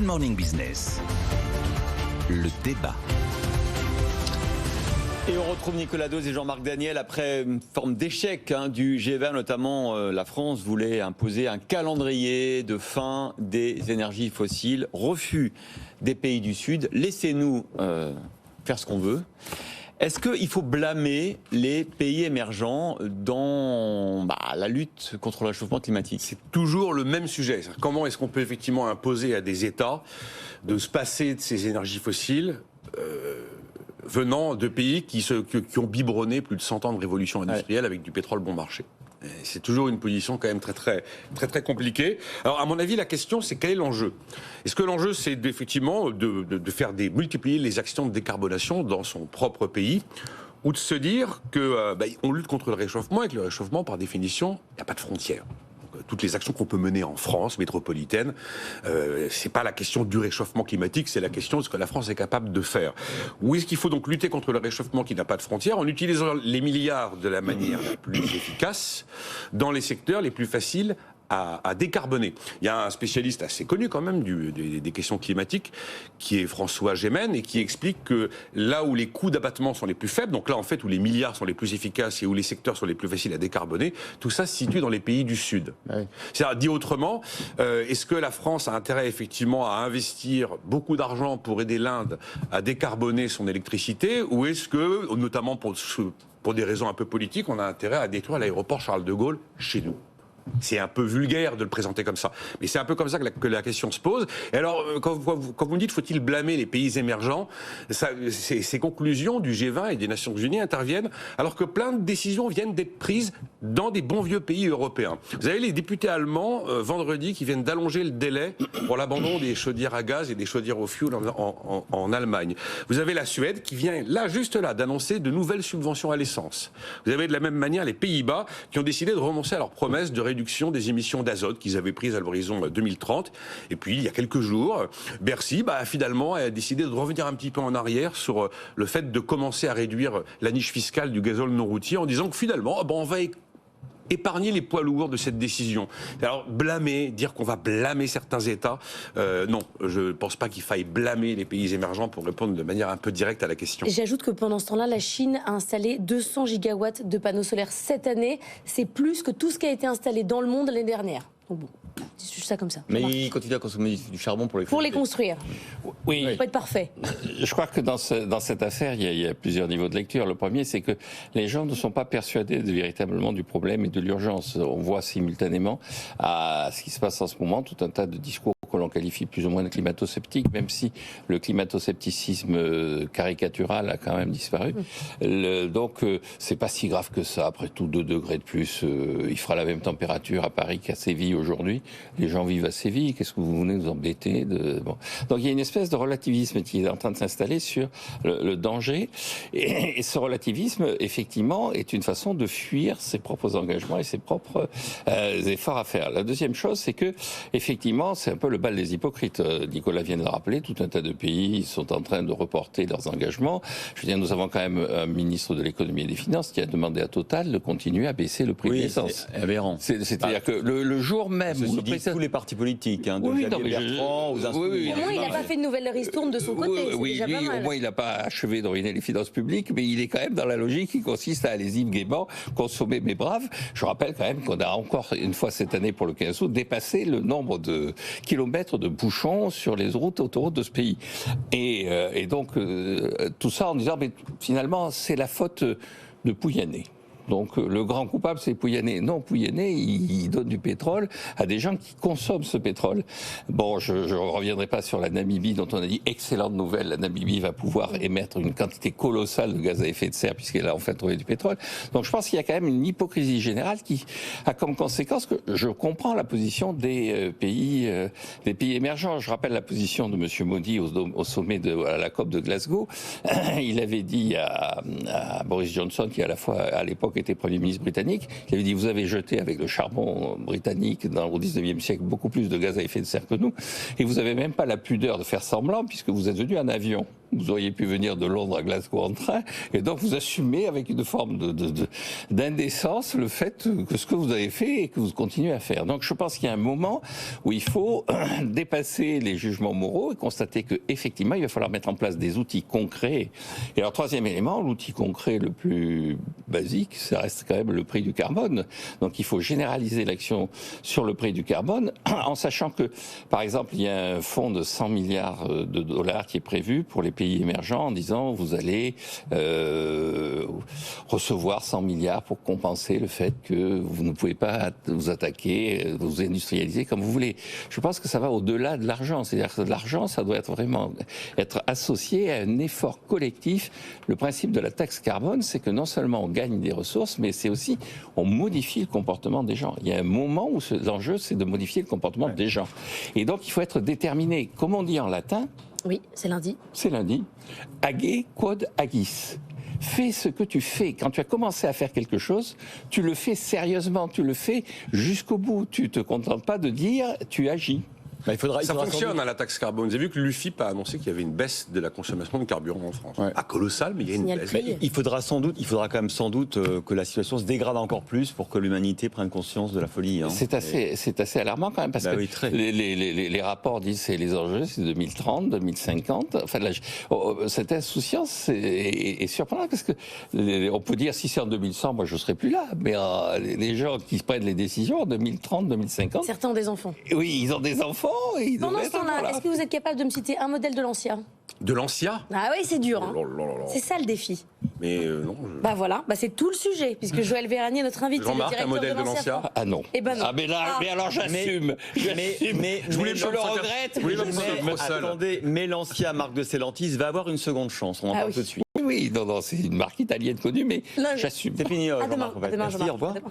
Good Morning Business. Le débat. Et on retrouve Nicolas Dose et Jean-Marc Daniel après une forme d'échec du G20, notamment la France voulait imposer un calendrier de fin des énergies fossiles, refus des pays du Sud, laissez-nous faire ce qu'on veut. Est-ce qu'il faut blâmer les pays émergents dans la lutte contre le réchauffement climatique ? C'est toujours le même sujet. Comment est-ce qu'on peut effectivement imposer à des États de se passer de ces énergies fossiles venant de pays qui ont biberonné plus de 100 ans de révolution industrielle avec du pétrole bon marché. C'est toujours une position quand même très compliquée. Alors à mon avis, la question c'est quel est l'enjeu ? Est-ce que l'enjeu c'est effectivement de faire multiplier les actions de décarbonation dans son propre pays, ou de se dire que on lutte contre le réchauffement et que le réchauffement par définition, il n'y a pas de frontières. Toutes les actions qu'on peut mener en France métropolitaine, c'est pas la question du réchauffement climatique, c'est la question de ce que la France est capable de faire. Ou est-ce qu'il faut donc lutter contre le réchauffement qui n'a pas de frontières en utilisant les milliards de la manière la plus efficace dans les secteurs les plus faciles à décarboner. Il y a un spécialiste assez connu quand même des questions climatiques, qui est François Gémen, et qui explique que là où les coûts d'abattement sont les plus faibles, donc là en fait où les milliards sont les plus efficaces et où les secteurs sont les plus faciles à décarboner, tout ça se situe dans les pays du Sud. Oui. C'est-à-dire, dit autrement, est-ce que la France a intérêt effectivement à investir beaucoup d'argent pour aider l'Inde à décarboner son électricité, ou est-ce que, notamment pour des raisons un peu politiques, on a intérêt à détruire l'aéroport Charles de Gaulle chez nous ? C'est un peu vulgaire de le présenter comme ça. Mais c'est un peu comme ça que la question se pose. Et alors, quand vous me dites, faut-il blâmer les pays émergents, ces conclusions du G20 et des Nations Unies interviennent alors que plein de décisions viennent d'être prises dans des bons vieux pays européens. Vous avez les députés allemands, vendredi, qui viennent d'allonger le délai pour l'abandon des chaudières à gaz et des chaudières au fioul en Allemagne. Vous avez la Suède qui vient, juste là, d'annoncer de nouvelles subventions à l'essence. Vous avez de la même manière les Pays-Bas qui ont décidé de renoncer à leur promesse de réduction des émissions d'azote qu'ils avaient prises à l'horizon 2030. Et puis, il y a quelques jours, Bercy, finalement, a décidé de revenir un petit peu en arrière sur le fait de commencer à réduire la niche fiscale du gazole non routier en disant que finalement, on va épargner les poids lourds de cette décision. Alors, dire qu'on va blâmer certains États, non, je ne pense pas qu'il faille blâmer les pays émergents pour répondre de manière un peu directe à la question. J'ajoute que pendant ce temps-là, la Chine a installé 200 gigawatts de panneaux solaires cette année. C'est plus que tout ce qui a été installé dans le monde l'année dernière. Donc bon, c'est juste ça comme ça. Mais ils continuent à consommer du charbon pour les construire. Oui. Ça peut pas être parfait. Je crois que dans cette affaire, il y a plusieurs niveaux de lecture. Le premier, c'est que les gens ne sont pas persuadés véritablement du problème et de l'urgence. On voit simultanément à ce qui se passe en ce moment tout un tas de discours que l'on qualifie plus ou moins de climato-sceptiques, même si le climato-scepticisme caricatural a quand même disparu. Donc, c'est pas si grave que ça. Après tout, 2 degrés de plus, il fera la même température à Paris qu'à Séville aujourd'hui. Les gens vivent à Séville. Qu'est-ce que vous venez nous embêter bon. Donc, il y a une espèce de relativisme qui est en train de s'installer sur le danger. Et ce relativisme, effectivement, est une façon de fuir ses propres engagements et ses propres efforts à faire. La deuxième chose, c'est que, effectivement, c'est un peu le bal des hypocrites. Nicolas vient de le rappeler, tout un tas de pays sont en train de reporter leurs engagements. Je veux dire, nous avons quand même un ministre de l'économie et des finances qui a demandé à Total de continuer à baisser le prix de l'essence. C'est aberrant. C'est-à-dire que le jour même où le tous les partis politiques, de Xavier Bertrand aux Insoumis. Au moins, il n'a pas fait une nouvelle ristourne de son côté. Oui, déjà pas mal. au moins, il n'a pas achevé de ruiner les finances publiques, mais il est quand même dans la logique qui consiste à aller gaiement consommer mes braves. Je rappelle quand même qu'on a encore une fois cette année pour le 15 août dépassé le nombre de kilomètres de bouchons sur les autoroutes de ce pays. Et donc, tout ça en disant, mais finalement, c'est la faute de Pouyanné. Donc le grand coupable, c'est Pouyanné. Non, Pouyanné, il donne du pétrole à des gens qui consomment ce pétrole. Bon, je ne reviendrai pas sur la Namibie, dont on a dit excellente nouvelle. La Namibie va pouvoir émettre une quantité colossale de gaz à effet de serre, puisqu'elle a enfin trouvé du pétrole. Donc je pense qu'il y a quand même une hypocrisie générale qui a comme conséquence que je comprends la position des pays émergents. Je rappelle la position de M. Modi au sommet à la COP de Glasgow. Il avait dit à Boris Johnson, qui à l'époque était Premier ministre britannique, il avait dit: vous avez jeté avec le charbon britannique au 19e siècle beaucoup plus de gaz à effet de serre que nous, et vous n'avez même pas la pudeur de faire semblant puisque vous êtes venu en avion. Vous auriez pu venir de Londres à Glasgow en train, et donc vous assumez avec une forme d'indécence le fait que ce que vous avez fait et que vous continuez à faire. Donc je pense qu'il y a un moment où il faut dépasser les jugements moraux et constater qu'effectivement, il va falloir mettre en place des outils concrets. Et alors, troisième élément, l'outil concret le plus basique, ça reste quand même le prix du carbone. Donc il faut généraliser l'action sur le prix du carbone, en sachant que, par exemple, il y a un fonds de 100 milliards de dollars qui est prévu pour les pays émergents en disant vous allez recevoir 100 milliards pour compenser le fait que vous ne pouvez pas vous attaquer, vous industrialiser comme vous voulez. Je pense que ça va au-delà de l'argent. C'est-à-dire que l'argent, ça doit être vraiment être associé à un effort collectif. Le principe de la taxe carbone, c'est que non seulement on gagne des ressources, mais c'est aussi on modifie le comportement des gens. Il y a un moment où l'enjeu, c'est de modifier le comportement des gens. Et donc, il faut être déterminé. Comme on dit en latin, Oui, c'est lundi. c'est lundi. Age quod agis. Fais ce que tu fais. Quand tu as commencé à faire quelque chose, tu le fais sérieusement, tu le fais jusqu'au bout. Tu te contentes pas de dire, tu agis. Bah, Ça fonctionne, hein, la taxe carbone. Vous avez vu que l'UFIP a annoncé qu'il y avait une baisse de la consommation de carburant en France. Ouais. Pas colossale, mais il y a une Signal baisse. prix. Mais il faudra quand même sans doute que la situation se dégrade encore plus pour que l'humanité prenne conscience de la folie. Hein. C'est assez alarmant quand même parce Bah que oui, très. les rapports disent que les enjeux c'est 2030, 2050. Enfin, cette insouciance est surprenante parce que on peut dire si c'est en 2100, moi je serai plus là. Mais les gens qui prennent les décisions en 2030, 2050, Certains ont des enfants. oui, ils ont des enfants. Et ils Pendant doivent ce être temps-là, là. est-ce que vous êtes capable de me citer un modèle de Lancia? De l'Ancia. Ah oui, c'est dur. Hein. Oh là là là. C'est ça le défi. Mais non. Bah voilà, bah c'est tout le sujet, puisque Joël Véranier, notre invité, Jean-Marc, le directeur un modèle de Lancia Lancia France. Ah non. Eh ben non. Ah mais là, Ah. mais alors j'assume. J'assume. Je voulais je pas le me sentir- regrette. je voulais pas me mais- sentir trop seul. Attendez, mais Lancia, marque de Stellantis, va avoir une seconde chance. On en Ah parle oui. tout de suite. Oui, non, c'est une marque italienne connue, mais Non, mais- j'assume. C'est fini, À demain, Jean-Marc. à demain, Merci, Jean-Marc. au revoir. À demain.